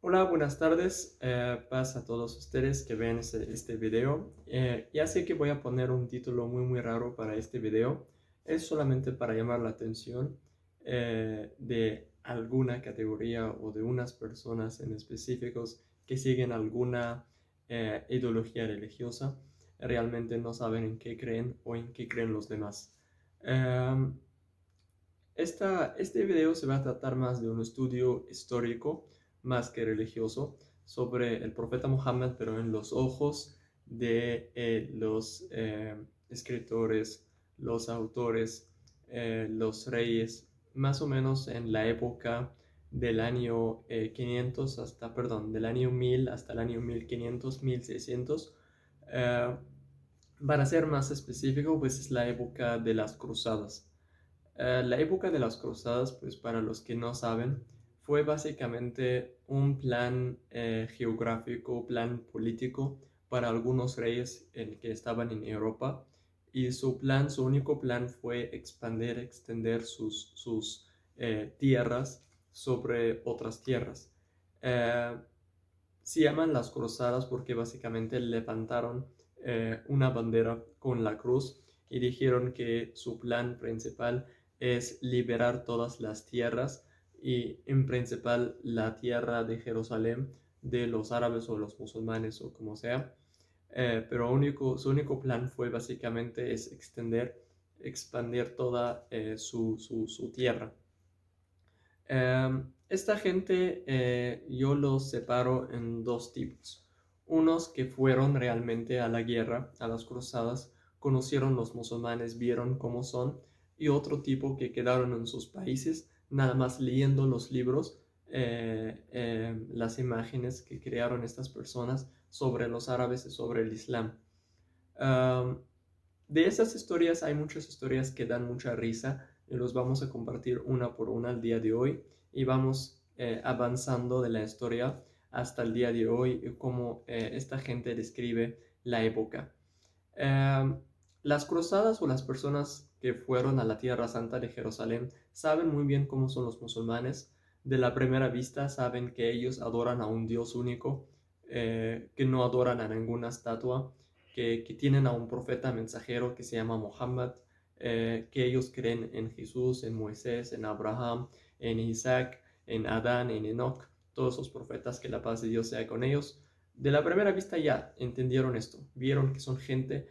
Hola, buenas tardes. Paz a todos ustedes que ven este video. Ya sé que voy a poner un título muy raro para este video. Es solamente para llamar la atención de alguna categoría o de unas personas en específicos que siguen alguna ideología religiosa. Realmente no saben en qué creen o en qué creen los demás. Em, este video se va a tratar más de un estudio histórico, más que religioso, sobre el profeta Muhammad, pero en los ojos de los escritores, los autores, los reyes, más o menos en la época del año 500 hasta, perdón, del año 1000 hasta el año 1500, 1600. Eh, para ser más específico, pues es la época de las cruzadas. La época de las cruzadas, pues para los que no saben, fue básicamente un plan geográfico, plan político para algunos reyes que estaban en Europa, y su único plan fue extender sus tierras sobre otras tierras. Eh, Se llaman las cruzadas porque básicamente levantaron una bandera con la cruz y dijeron que su plan principal es liberar todas las tierras, y en principal la tierra de Jerusalén, de los árabes o los musulmanes o como sea. Pero su único plan fue básicamente es expandir toda su tierra. Esta gente yo los separo en dos tipos. Unos que fueron realmente a la guerra, a las cruzadas, conocieron los musulmanes, vieron cómo son, y otro tipo que quedaron en sus países, nada más leyendo los libros, las imágenes que crearon estas personas sobre los árabes y sobre el Islam. Um, de esas historias hay muchas historias que dan mucha risa y los vamos a compartir una por una al día de hoy, y vamos avanzando de la historia hasta el día de hoy y cómo esta gente describe la época. Eh, las cruzadas o las personas que fueron a la Tierra Santa de Jerusalén saben muy bien cómo son los musulmanes. De la primera vista saben que ellos adoran a un Dios único, que no adoran a ninguna estatua, que tienen a un profeta mensajero que se llama Muhammad, que ellos creen en Jesús, en Moisés, en Abraham, en Isaac, en Adán, en Enoch, todos esos profetas, que la paz de Dios sea con ellos. De la primera vista ya entendieron esto, vieron que son gente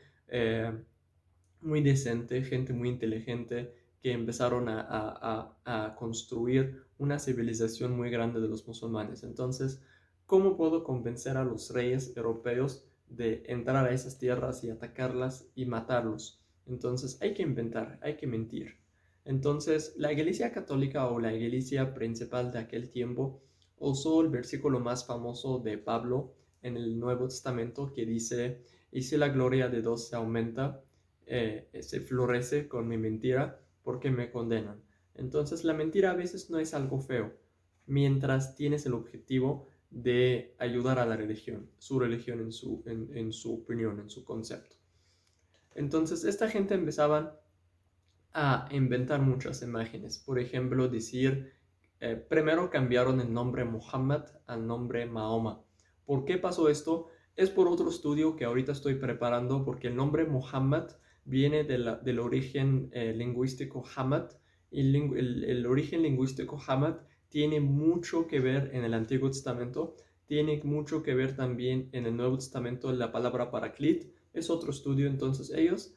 muy decente, gente muy inteligente, que empezaron a construir una civilización muy grande de los musulmanes. Entonces, ¿cómo puedo convencer a los reyes europeos de entrar a esas tierras y atacarlas y matarlos? Entonces, hay que inventar, hay que mentir. Entonces, la Iglesia Católica, o la Iglesia principal de aquel tiempo, usó el versículo más famoso de Pablo en el Nuevo Testamento, que dice: y si la gloria de Dios se aumenta, se florece con mi mentira, porque me condenan. Entonces la mentira a veces no es algo feo, mientras tienes el objetivo de ayudar a la religión, su religión en su opinión, en su concepto. Entonces esta gente empezaban a inventar muchas imágenes. Por ejemplo, decir, primero cambiaron el nombre Muhammad al nombre Mahoma. ¿Por qué pasó esto? Es por otro estudio que ahorita estoy preparando, porque el nombre Muhammad viene del origen lingüístico Hamad, y el origen lingüístico Hamad tiene mucho que ver en el Antiguo Testamento, tiene mucho que ver también en el Nuevo Testamento. La palabra paraclit es otro estudio. Entonces ellos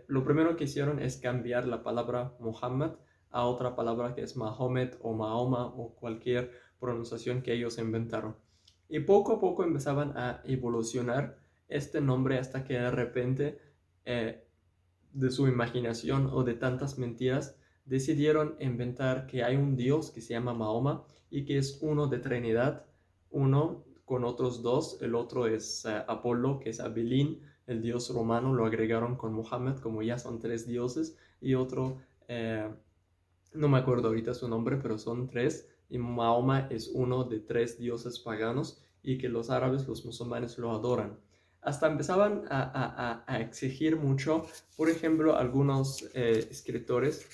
lo primero que hicieron es cambiar la palabra Muhammad a otra palabra que es Mahomet o Mahoma o cualquier pronunciación que ellos inventaron. Y poco a poco empezaban a evolucionar este nombre, hasta que de repente, eh, de su imaginación o de tantas mentiras, decidieron inventar que hay un Dios que se llama Mahoma y que es uno de Trinidad, uno con otros dos. El otro es Apolo, que es Abilín, el dios romano. Lo agregaron con Muhammad, como ya son tres dioses, y otro, no me acuerdo ahorita su nombre, pero son tres, y Mahoma es uno de tres dioses paganos, y que los árabes, los musulmanes, lo adoran. Hasta empezaban a exigir mucho. Por ejemplo, algunos escritores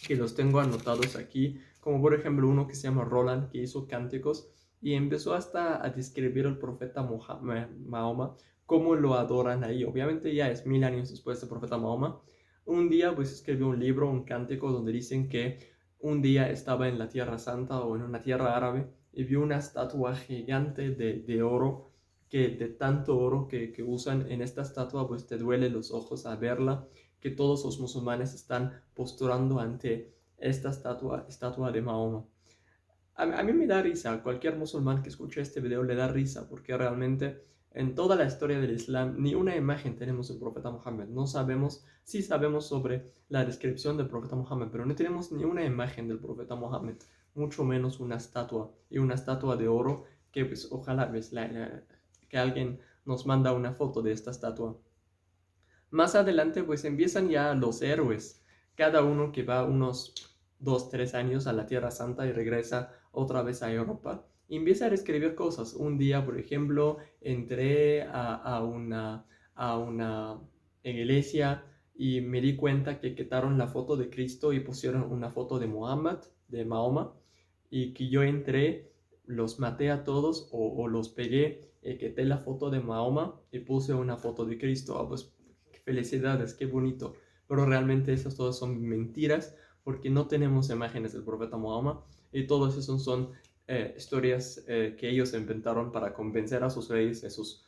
que los tengo anotados aquí, como por ejemplo uno que se llama Roland, que hizo cánticos, y empezó hasta a describir al profeta Mahoma, cómo lo adoran ahí. Obviamente ya es 1000 años después del profeta Mahoma. Un día pues escribió un libro, un cántico, donde dicen que un día estaba en la Tierra Santa o en una tierra árabe y vio una estatua gigante de oro, que de tanto oro que usan en esta estatua, pues te duele los ojos a verla, que todos los musulmanes están posturando ante esta estatua de Mahoma. A mí me da risa, cualquier musulmán que escuche este video le da risa, porque realmente en toda la historia del Islam ni una imagen tenemos del profeta Muhammad. No sabemos, sí sabemos sobre la descripción del profeta Muhammad, pero no tenemos ni una imagen del profeta Muhammad, mucho menos una estatua, y una estatua de oro que pues ojalá pues, que alguien nos manda una foto de esta estatua. Más adelante pues empiezan ya los héroes, cada uno que va unos 2, 3 años a la Tierra Santa y regresa otra vez a Europa. Y empieza a escribir cosas. Un día, por ejemplo, entré a una iglesia y me di cuenta que quitaron la foto de Cristo y pusieron una foto de Muhammad, de Mahoma, y que yo entré, los maté a todos o los pegué, quité la foto de Mahoma y puse una foto de Cristo. Pues felicidades, qué bonito. Pero realmente esas todas son mentiras, porque no tenemos imágenes del profeta Mahoma, y todos esos son historias que ellos inventaron para convencer a sus reyes, a sus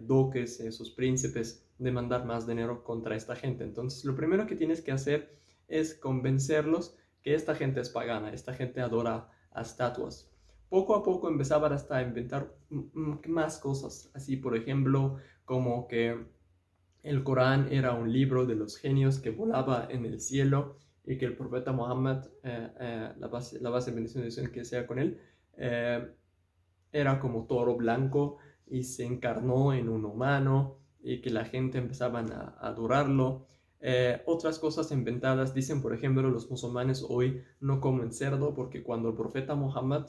duques, a sus príncipes, de mandar más dinero contra esta gente. Entonces lo primero que tienes que hacer es convencerlos que esta gente es pagana, esta gente adora a estatuas. Poco a poco empezaban hasta a inventar más cosas, así por ejemplo como que el Corán era un libro de los genios que volaba en el cielo, y que el profeta Muhammad, la base de bendición que sea con él, eh, era como toro blanco y se encarnó en un humano, y que la gente empezaban a adorarlo. Otras cosas inventadas, dicen por ejemplo los musulmanes hoy no comen cerdo porque cuando el profeta Muhammad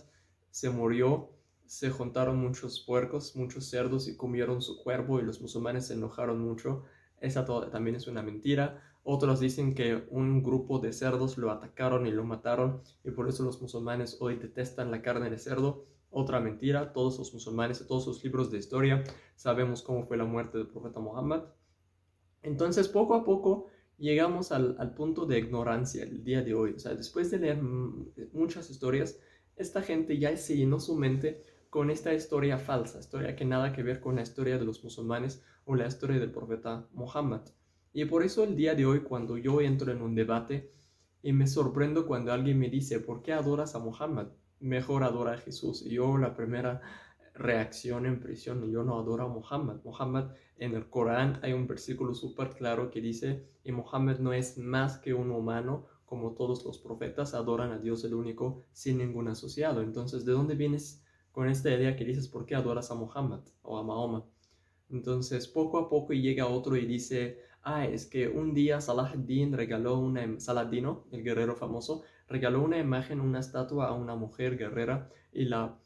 se murió, se juntaron muchos puercos, muchos cerdos y comieron su cuerpo, y los musulmanes se enojaron mucho. Esa también es una mentira. Otros dicen que un grupo de cerdos lo atacaron y lo mataron, y por eso los musulmanes hoy detestan la carne de cerdo. Otra mentira. Todos los musulmanes, todos los libros de historia, sabemos cómo fue la muerte del profeta Muhammad. Entonces, poco a poco llegamos al punto de ignorancia el día de hoy. O sea, después de leer muchas historias, esta gente ya se llenó su mente con esta historia falsa, historia que nada que ver con la historia de los musulmanes o la historia del profeta Muhammad. Y por eso el día de hoy, cuando yo entro en un debate y me sorprendo cuando alguien me dice, ¿por qué adoras a Muhammad? Mejor adora a Jesús. Y yo, la primera reacción en prisión, yo no adoro a Muhammad. Muhammad, en el Corán hay un versículo súper claro que dice, y Muhammad no es más que un humano, como todos los profetas adoran a Dios el único sin ningún asociado. Entonces, ¿de dónde vienes con esta idea que dices, ¿por qué adoras a Muhammad o a Mahoma? Entonces, poco a poco llega otro y dice, es que un día Saladino, el guerrero famoso, regaló una imagen, una estatua a una mujer guerrera, y la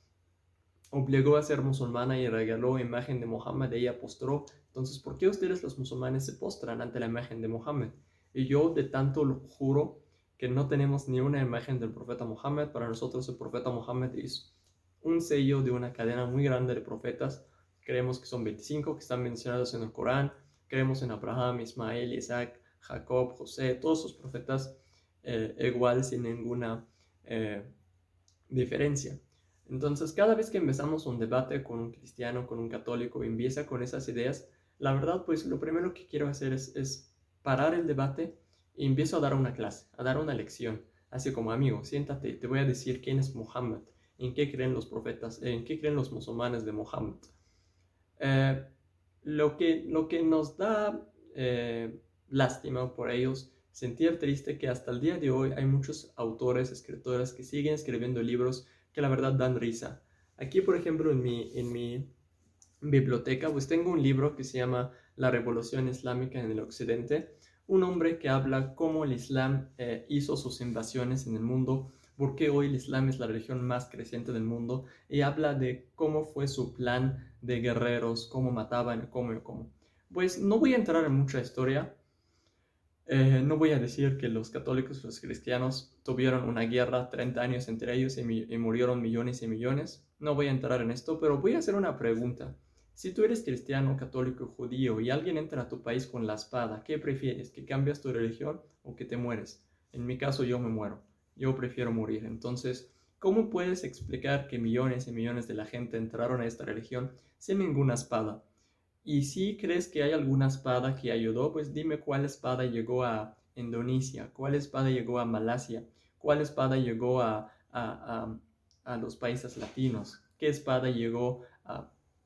obligó a ser musulmana y regaló imagen de Mohammed, ella postró. Entonces, ¿por qué ustedes los musulmanes se postran ante la imagen de Mohammed? Y yo de tanto lo juro que no tenemos ni una imagen del profeta Mohammed. Para nosotros el profeta Mohammed es un sello de una cadena muy grande de profetas. Creemos que son 25 que están mencionados en el Corán. Creemos en Abraham, Ismael, Isaac, Jacob, José, todos los profetas igual, sin ninguna diferencia. Entonces, cada vez que empezamos un debate con un cristiano, con un católico, y empieza con esas ideas, la verdad, pues lo primero que quiero hacer es parar el debate y empiezo a dar una clase, a dar una lección. Así como, amigo, siéntate, te voy a decir quién es Muhammad, en qué creen los profetas, en qué creen los musulmanes de Muhammad. Eh, lo que nos da lástima por ellos, sentir triste que hasta el día de hoy hay muchos autores, escritores que siguen escribiendo libros que la verdad dan risa. Aquí, por ejemplo, en mi biblioteca, pues tengo un libro que se llama La Revolución Islámica en el Occidente, un hombre que habla cómo el Islam hizo sus invasiones en el mundo, por qué hoy el Islam es la religión más creciente del mundo, y habla de cómo fue su plan de guerreros, cómo mataban, cómo. Pues no voy a entrar en mucha historia, No voy a decir que los católicos y los cristianos tuvieron una guerra 30 años entre ellos y murieron millones y millones. No voy a entrar en esto, pero voy a hacer una pregunta. Si tú eres cristiano, católico, judío y alguien entra a tu país con la espada, ¿qué prefieres? ¿Que cambias tu religión o que te mueres? En mi caso, yo me muero. Yo prefiero morir. Entonces, ¿cómo puedes explicar que millones y millones de la gente entraron a esta religión sin ninguna espada? Y si crees que hay alguna espada que ayudó, pues dime cuál espada llegó a Indonesia, cuál espada llegó a Malasia, cuál espada llegó a los países latinos, qué espada llegó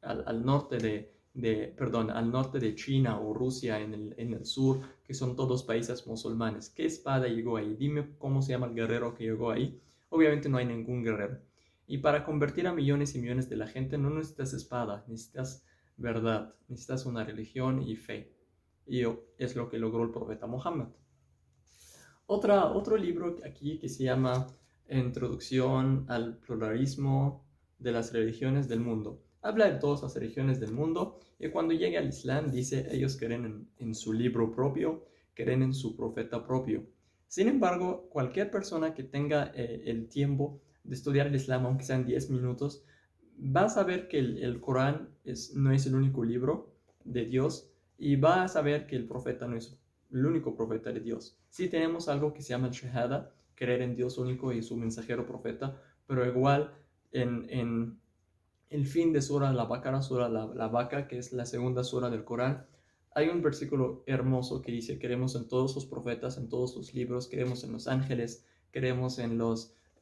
al norte perdón, al norte de China o Rusia en el sur, que son todos países musulmanes. ¿Qué espada llegó ahí? Dime cómo se llama el guerrero que llegó ahí. Obviamente no hay ningún guerrero. Y para convertir a millones y millones de la gente no necesitas espada, necesitas verdad, necesitas una religión y fe. Y es lo que logró el profeta Muhammad. Otro libro aquí que se llama Introducción al pluralismo de las religiones del mundo. Habla de todas las religiones del mundo y cuando llega al Islam dice ellos creen en su libro propio, creen en su profeta propio. Sin embargo, cualquier persona que tenga el tiempo de estudiar el Islam, aunque sean 10 minutos, va a saber que el Corán no es el único libro de Dios y va a saber que el profeta no es el único profeta de Dios. Sí tenemos algo que se llama el Shahada, creer en Dios único y su mensajero profeta, pero igual en el fin de Sura Al-Baqarah, Sura la Vaca, que es la segunda sura del Corán, hay un versículo hermoso que dice: creemos en todos los profetas, en todos los libros, creemos en los ángeles, creemos en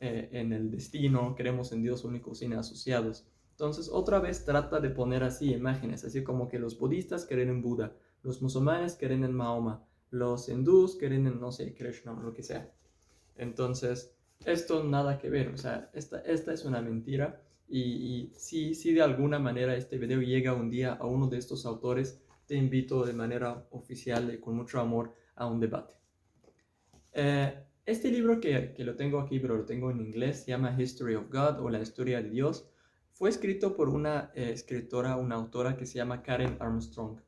el destino, creemos en Dios único sin asociados. Entonces, otra vez trata de poner así imágenes, así como que los budistas creen en Buda, los musulmanes creen en Mahoma, los hindús creen en, no sé, Krishna o lo que sea. Entonces, esto nada que ver, o sea, esta es una mentira. Y si de alguna manera este video llega un día a uno de estos autores, te invito de manera oficial y con mucho amor a un debate. Este libro que lo tengo aquí, pero lo tengo en inglés, se llama History of God o La Historia de Dios. Fue escrito por una escritora, una autora que se llama Karen Armstrong.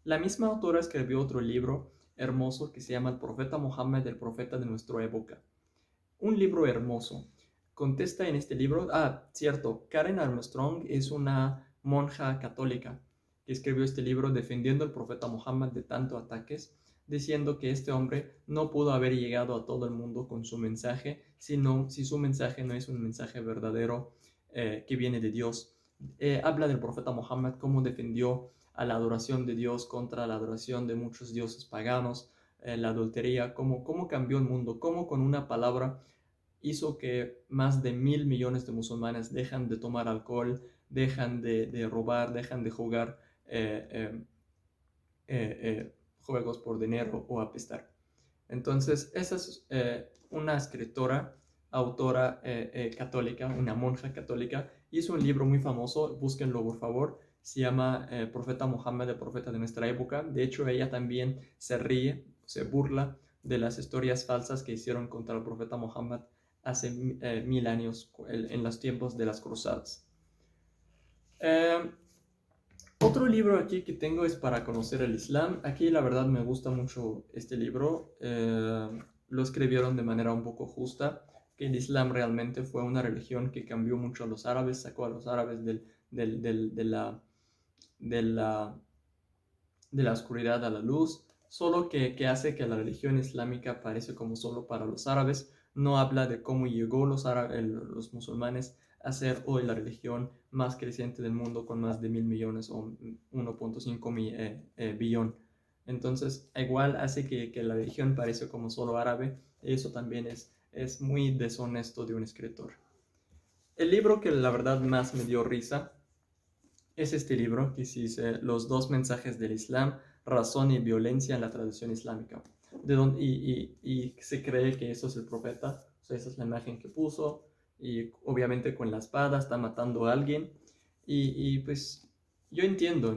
La misma autora escribió otro libro hermoso que se llama El Profeta Muhammad, el Profeta de nuestra época. Un libro hermoso. Contesta en este libro, cierto, Karen Armstrong es una monja católica que escribió este libro defendiendo al profeta Muhammad de tantos ataques, diciendo que este hombre no pudo haber llegado a todo el mundo con su mensaje, si su mensaje no es un mensaje verdadero que viene de Dios. Habla del profeta Muhammad, cómo defendió a la adoración de Dios contra la adoración de muchos dioses paganos, la adultería, cómo cambió el mundo, cómo con una palabra hizo que más de 1.000 millones de musulmanes dejan de tomar alcohol, dejan de robar, dejan de jugar juegos por dinero o apestar. Entonces, esa es una escritora, autora católica, una monja católica. Hizo un libro muy famoso, búsquenlo por favor, se llama Profeta Muhammad, el profeta de nuestra época. De hecho, ella también se ríe, se burla de las historias falsas que hicieron contra el profeta Muhammad hace 1.000 años, en los tiempos de las cruzadas. Otro libro aquí que tengo es para conocer el Islam. Aquí la verdad me gusta mucho este libro. Lo escribieron de manera un poco justa, que el Islam realmente fue una religión que cambió mucho a los árabes, sacó a los árabes de la oscuridad a la luz, solo que hace que la religión islámica parece como solo para los árabes. No habla de cómo llegó los musulmanes a ser hoy la religión más creciente del mundo con más de 1.000 millones o 1.5 billón. Entonces, igual hace que la religión parece como solo árabe. Eso también es muy deshonesto de un escritor. El libro que la verdad más me dio risa es este libro que dice Los dos mensajes del Islam, razón y violencia en la tradición islámica. Y se cree que eso es el profeta, o sea, esa es la imagen que puso, y obviamente con la espada está matando a alguien. Y pues yo entiendo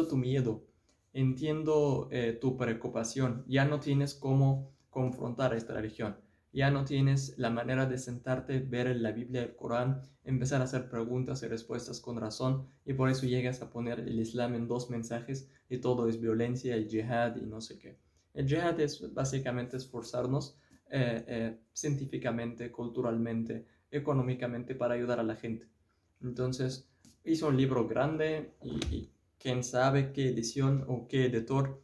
tu miedo, entiendo tu preocupación. Ya no tienes cómo confrontar a esta religión. Ya no tienes la manera de sentarte, ver la Biblia, el Corán, empezar a hacer preguntas y respuestas con razón, y por eso llegas a poner el Islam en dos mensajes y todo es violencia y jihad y no sé qué. El jihad es básicamente esforzarnos científicamente, culturalmente, económicamente para ayudar a la gente. Entonces, hizo un libro grande y quién sabe qué edición o qué editor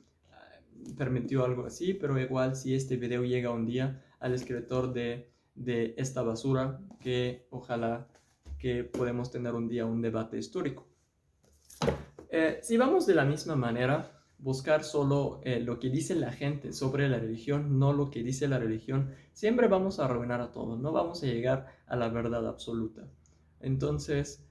permitió algo así, pero igual si este video llega un día al escritor de esta basura, que ojalá que podemos tener un día un debate histórico. Si vamos de la misma manera, buscar solo lo que dice la gente sobre la religión, no lo que dice la religión, siempre vamos a arruinar a todo, no vamos a llegar a la verdad absoluta. Entonces,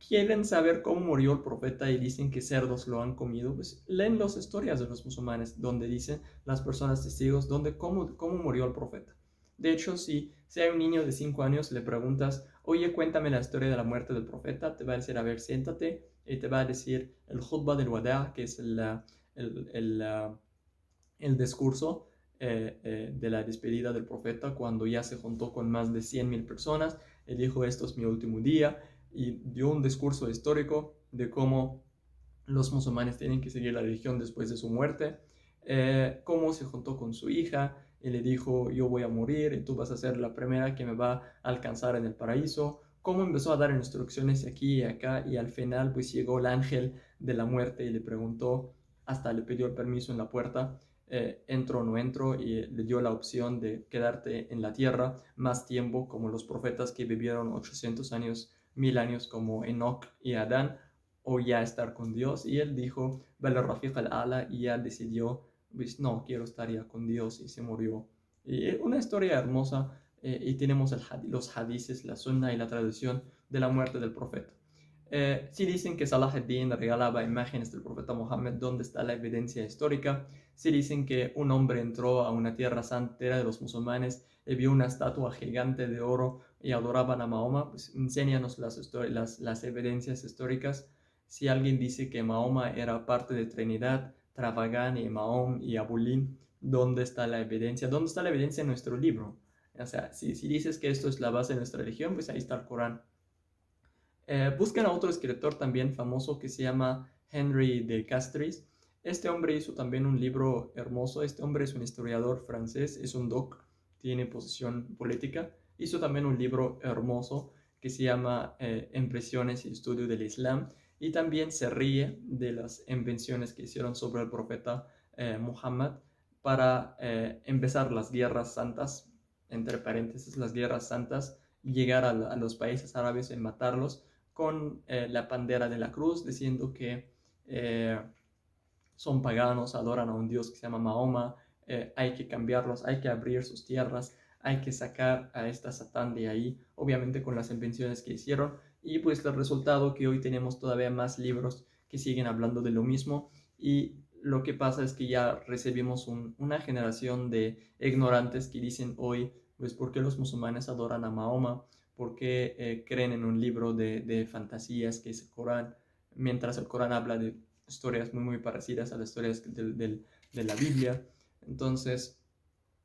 quieren saber cómo murió el profeta y dicen que cerdos lo han comido, pues leen las historias de los musulmanes donde dicen las personas testigos cómo murió el profeta. De hecho, si hay un niño de 5 años, le preguntas, oye, cuéntame la historia de la muerte del profeta, te va a decir, a ver, siéntate, y te va a decir el khutbah del wada, que es el discurso de la despedida del profeta cuando ya se juntó con más de 100.000 personas. Él dijo, esto es mi último día, y dio un discurso histórico de cómo los musulmanes tienen que seguir la religión después de su muerte, cómo se juntó con su hija y le dijo, yo voy a morir y tú vas a ser la primera que me va a alcanzar en el paraíso, cómo empezó a dar instrucciones aquí y acá, y al final pues llegó el ángel de la muerte y le preguntó, hasta le pidió el permiso en la puerta, entro o no entro, y le dio la opción de quedarte en la tierra más tiempo como los profetas que vivieron 800 años, 1000 años como Enoch y Adán, o ya estar con Dios. Y él dijo, Bala Rafiq al-Ala, y ya decidió, pues no, quiero estar ya con Dios, y se murió. Y una historia hermosa, y tenemos los hadices, la sunna y la tradición de la muerte del profeta. Si dicen que Salah ad-Din regalaba imágenes del profeta Mohammed, ¿dónde está la evidencia histórica? Si dicen que un hombre entró a una tierra santera de los musulmanes y vio una estatua gigante de oro y adoraban a Mahoma, pues enséñanos las evidencias históricas. Si alguien dice que Mahoma era parte de Trinidad, Travagán y Mahom y Abulín, ¿dónde está la evidencia? ¿Dónde está la evidencia en nuestro libro? O sea, si dices que esto es la base de nuestra religión, pues ahí está el Corán. Buscan a otro escritor también famoso que se llama Henry de Castries. Este hombre hizo también un libro hermoso. Este hombre es un historiador francés, es un doc, tiene posición política. Hizo también un libro hermoso que se llama Impresiones y Estudio del Islam, y también se ríe de las invenciones que hicieron sobre el profeta Muhammad para empezar las guerras santas, entre paréntesis, las guerras santas, llegar a los países árabes y matarlos con la bandera de la cruz, diciendo que son paganos, adoran a un dios que se llama Mahoma, hay que cambiarlos, hay que abrir sus tierras, hay que sacar a esta Satán de ahí, obviamente con las invenciones que hicieron, y pues el resultado que hoy tenemos todavía más libros que siguen hablando de lo mismo, y lo que pasa es que ya recibimos una generación de ignorantes que dicen hoy, pues, ¿por qué los musulmanes adoran a Mahoma? ¿Por qué creen en un libro de fantasías que es el Corán? Mientras el Corán habla de historias muy parecidas a las historias de la Biblia. Entonces,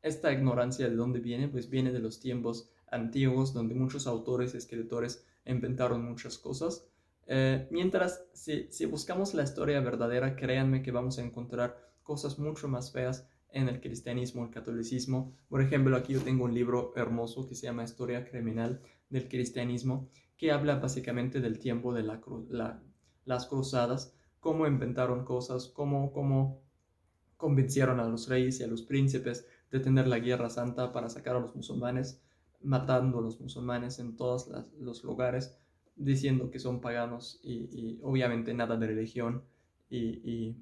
esta ignorancia de dónde viene, pues viene de los tiempos antiguos, donde muchos autores y escritores inventaron muchas cosas. Mientras, si buscamos la historia verdadera, créanme que vamos a encontrar cosas mucho más feas en el cristianismo, el catolicismo. Por ejemplo, aquí yo tengo un libro hermoso que se llama Historia Criminal del Cristianismo, que habla básicamente del tiempo de las cruzadas, cómo inventaron cosas, cómo convencieron a los reyes y a los príncipes de tener la guerra santa para sacar a los musulmanes, matando a los musulmanes en todos los lugares, diciendo que son paganos y obviamente nada de religión. Y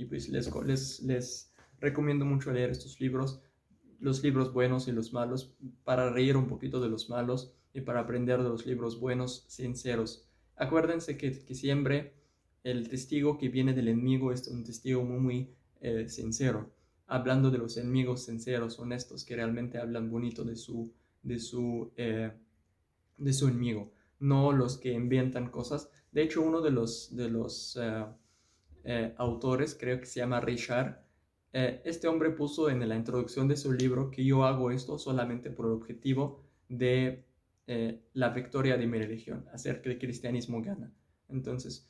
pues les recomiendo mucho leer estos libros, los libros buenos y los malos, para reír un poquito de los malos y para aprender de los libros buenos, sinceros. Acuérdense que siempre el testigo que viene del enemigo es un testigo muy sincero, hablando de los enemigos sinceros, honestos, que realmente hablan bonito de su enemigo, no los que inventan cosas. De hecho, uno de los autores, creo que se llama Richard, este hombre puso en la introducción de su libro que yo hago esto solamente por el objetivo de la victoria de mi religión, hacer que el cristianismo gane. Entonces,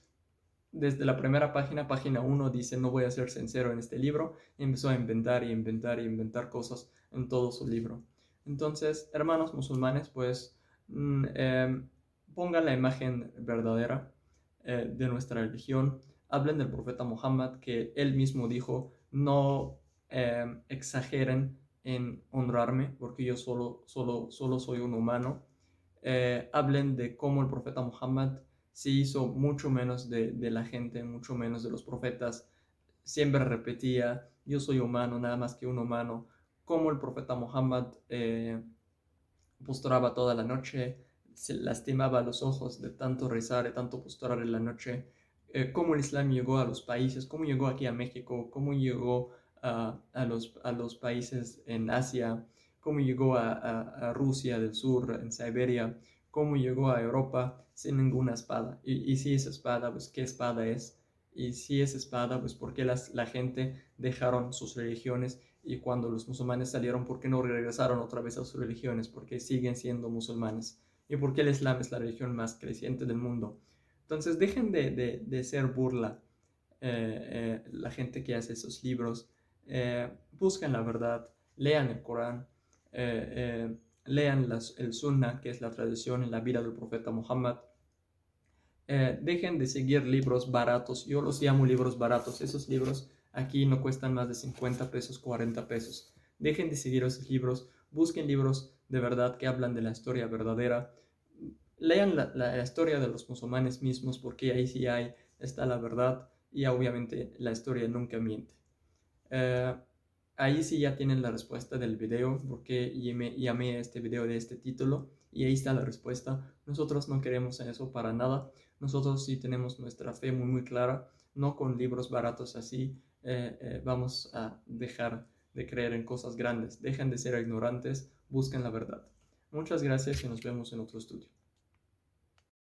desde la primera página, página 1, dice no voy a ser sincero en este libro, y empezó a inventar y inventar y inventar cosas en todo su libro. Entonces, hermanos musulmanes, pues pongan la imagen verdadera de nuestra religión, hablen del profeta Muhammad, que él mismo dijo, no exageren en honrarme, porque yo solo soy un humano. Hablen de cómo el profeta Muhammad se hizo mucho menos de la gente, mucho menos de los profetas. Siempre repetía, yo soy humano, nada más que un humano. Cómo el profeta Muhammad postraba toda la noche, se lastimaba los ojos de tanto rezar, de tanto postrar en la noche. Cómo el Islam llegó a los países, cómo llegó aquí a México, cómo llegó a los países en Asia, cómo llegó a Rusia del Sur, en Siberia, cómo llegó a Europa sin ninguna espada. Y si es espada, pues ¿qué espada es? Y si es espada, pues ¿por qué la gente dejaron sus religiones? Y cuando los musulmanes salieron, ¿por qué no regresaron otra vez a sus religiones? Porque siguen siendo musulmanes. ¿Y por qué el Islam es la religión más creciente del mundo? Entonces dejen de ser burla la gente que hace esos libros. Busquen la verdad, lean el Corán, lean el Sunnah, que es la tradición en la vida del profeta Muhammad. Dejen de seguir libros baratos. Yo los llamo libros baratos. Esos libros aquí no cuestan más de 50 pesos, 40 pesos. Dejen de seguir esos libros. Busquen libros de verdad que hablan de la historia verdadera. Lean la historia de los musulmanes mismos, porque ahí sí está la verdad, y obviamente la historia nunca miente. Ahí sí ya tienen la respuesta del video, porque llamé a este video de este título, y ahí está la respuesta. Nosotros no queremos eso para nada. Nosotros sí tenemos nuestra fe muy muy clara. No con libros baratos así vamos a dejar de creer en cosas grandes. Dejen de ser ignorantes, busquen la verdad. Muchas gracias y nos vemos en otro estudio.